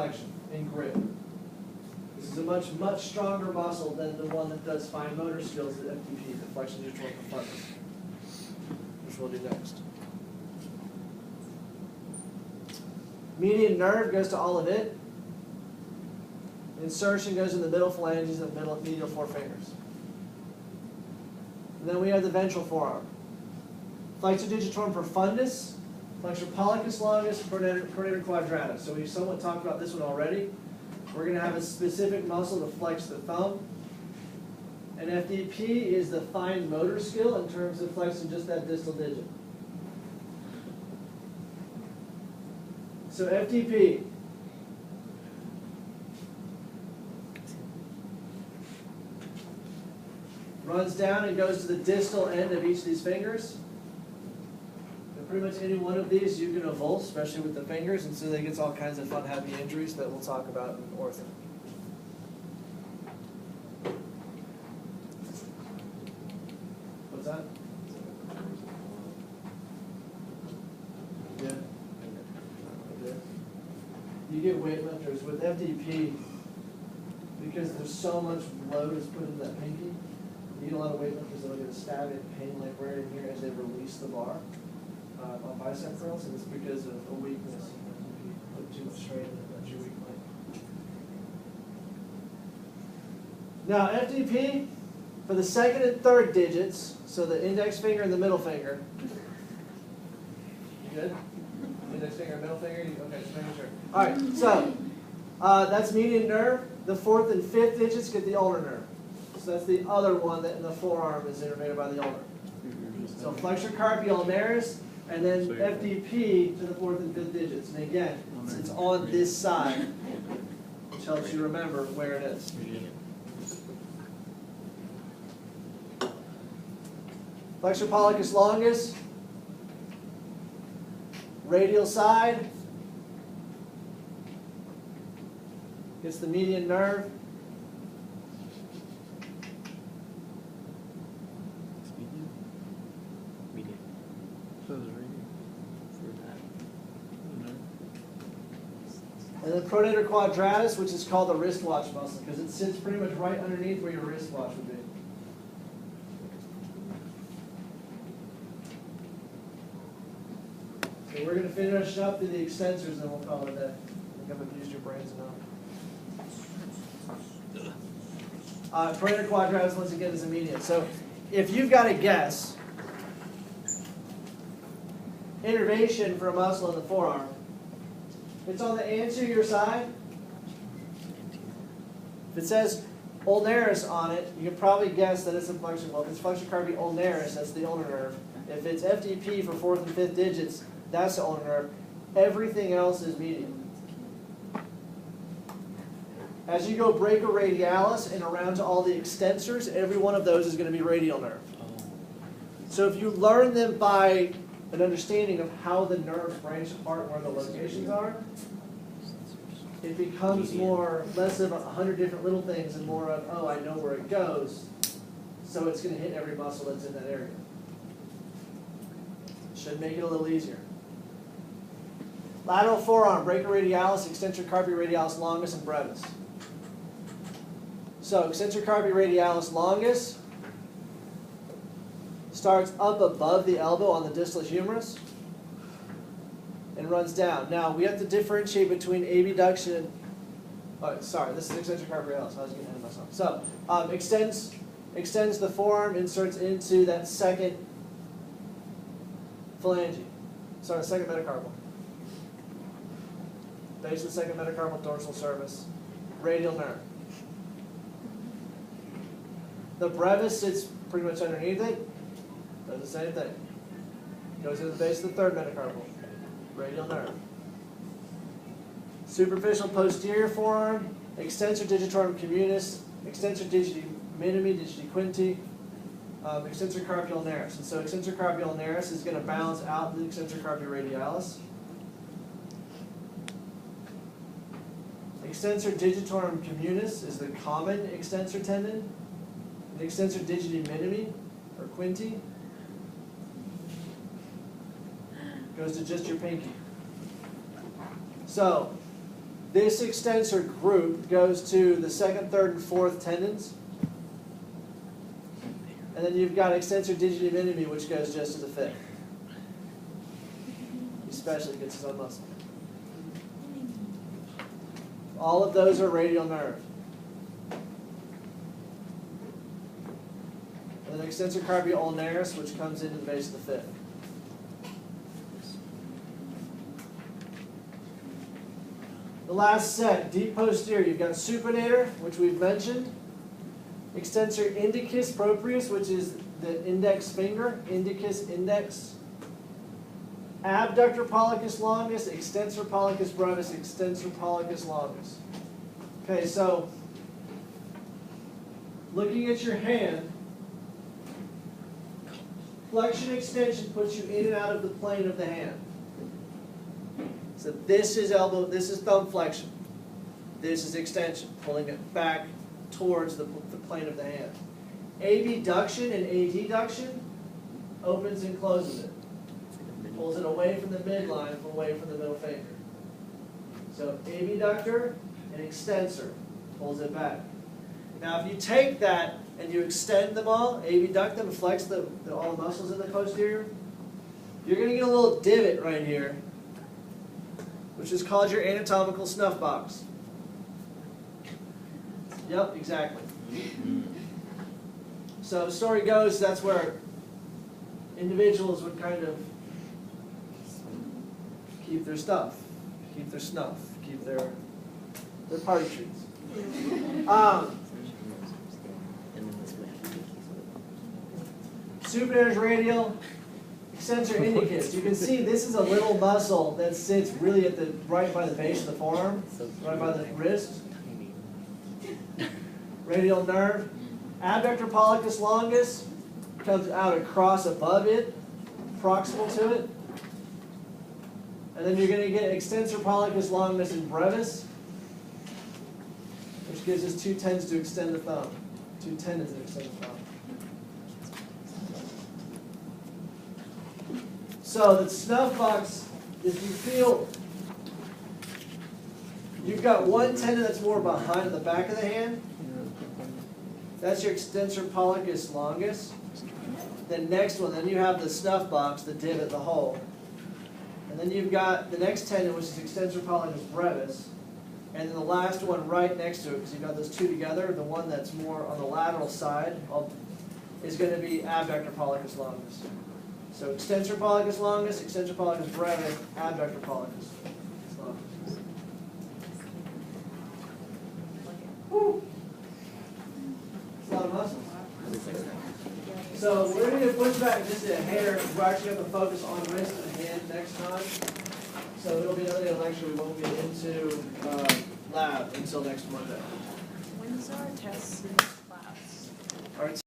flexion in grip. This is a much stronger muscle than the one that does fine motor skills, the FDP, the flexion digitorum profundus, which we'll do next. Median nerve goes to all of it. Insertion goes in the middle phalanges and medial forefingers. And then we have the ventral forearm. Flexor digitorum profundus, flexor pollicis longus, pronator quadratus. So we somewhat talked about this one already. We're going to have a specific muscle to flex the thumb. And FDP is the fine motor skill in terms of flexing just that distal digit. So FDP. Runs down and goes to the distal end of each of these fingers. And pretty much any one of these you can avulse, especially with the fingers, and so they get all kinds of fun, happy injuries that we'll talk about in ortho. What's that? Yeah. You get weightlifters with FDP because there's so much load is put into that pinky. You get a lot of weightlifters that'll get a stabbing pain like right in here as they release the bar on bicep curls, and it's because of a weakness. You put too much strain in it, that's your weak link. Now FDP for the second and third digits, so the index finger and the middle finger. You good? Index finger, middle finger. Okay, just making sure. All right, so that's median nerve. The fourth and fifth digits get the ulnar nerve. So that's the other one that in the forearm is innervated by the ulnar. So flexor carpi ulnaris, and then FDP to the fourth and fifth digits. And again, it's on this side, which helps you remember where it is. Flexor pollicis longus, radial side, gets the median nerve. And then pronator quadratus, which is called the wristwatch muscle, because it sits pretty much right underneath where your wristwatch would be. So we're going to finish up through the extensors, and we'll call it a day. I think I've abused your brains enough. Pronator quadratus, once again, is immediate. So if you've got a guess, innervation for a muscle in the forearm, it's on the anterior side. If it says ulnaris on it, you can probably guess that it's a flexor. Well, if it's flexor carpi ulnaris, that's the ulnar nerve. If it's FDP for fourth and fifth digits, that's the ulnar nerve. Everything else is median. As you go brachoradialis and around to all the extensors, every one of those is going to be radial nerve. So if you learn them by an understanding of how the nerves branch apart and where the locations are, it becomes less of 100 different little things and more of, oh, I know where it goes, so it's going to hit every muscle that's in that area. Should make it a little easier. Lateral forearm, brachoradialis, extensor carpi radialis longus, and brevis. So extensor carpi radialis longus starts up above the elbow on the distal humerus and runs down. Now, we have to differentiate between abduction and, sorry, this is extensor carpi radialis. I was getting ahead of myself. So, extends the forearm, inserts into that second phalange. Sorry, second metacarpal. Base of the second metacarpal dorsal surface. Radial nerve. The brevis sits pretty much underneath it. Does the same thing. Goes into the base of the third metacarpal. Radial nerve. Superficial posterior forearm, extensor digitorum communis, extensor digiti minimi, digiti quinti, extensor carpi ulnaris. And so extensor carpi ulnaris is going to balance out the extensor carpi radialis. Extensor digitorum communis is the common extensor tendon. The extensor digiti minimi, or quinti, goes to just your pinky. So, This extensor group goes to the second, third, and fourth tendons. And then you've got extensor digiti minimi, which goes just to the fifth. Especially gets his own muscle. All of those are radial nerve. And then extensor carpi ulnaris, which comes into the base of the fifth. The last set, deep posterior, you've got supinator, which we've mentioned. Extensor indicus proprius, which is the index finger, indicus index. Abductor pollicus longus, extensor pollicus brevis, extensor pollicus longus. Okay, so looking at your hand, flexion extension puts you in and out of the plane of the hand. So this is elbow, this is thumb flexion. This is extension, pulling it back towards the plane of the hand. Abduction and adduction opens and closes it. Pulls it away from the midline, away from the middle finger. So abductor and extensor pulls it back. Now if you take that and you extend them all, abduct them, flex all the muscles in the posterior, you're going to get a little divot right here, which is called your anatomical snuff box. Yep, exactly. So the story goes that's where individuals would kind of keep their stuff, keep their snuff, keep their party treats. Supinator radial, extensor indicus. You can see this is a little muscle that sits really at right by the base of the forearm, right by the wrist. Radial nerve. Abductor pollicus longus comes out across above it, proximal to it. And then you're going to get extensor pollicus longus and brevis, which gives us two tendons to extend the thumb. Two tendons to extend the thumb. So the snuff box, if you feel, you've got one tendon that's more behind the back of the hand. That's your extensor pollicus longus. Then next one, then you have the snuff box, the divot, the hole. And then you've got the next tendon, which is extensor pollicus brevis. And then the last one right next to it, because you've got those two together, the one that's more on the lateral side is going to be abductor pollicus longus. So extensor pollicus longus, extensor pollicus brevis, abductor pollicus longus. Woo! It's a lot of muscles. So we're going to push back just a hair. We're actually going to focus on wrist and hand next time. So it'll be another day of lecture. We won't get into lab until next Monday. When's our test in this class? All right.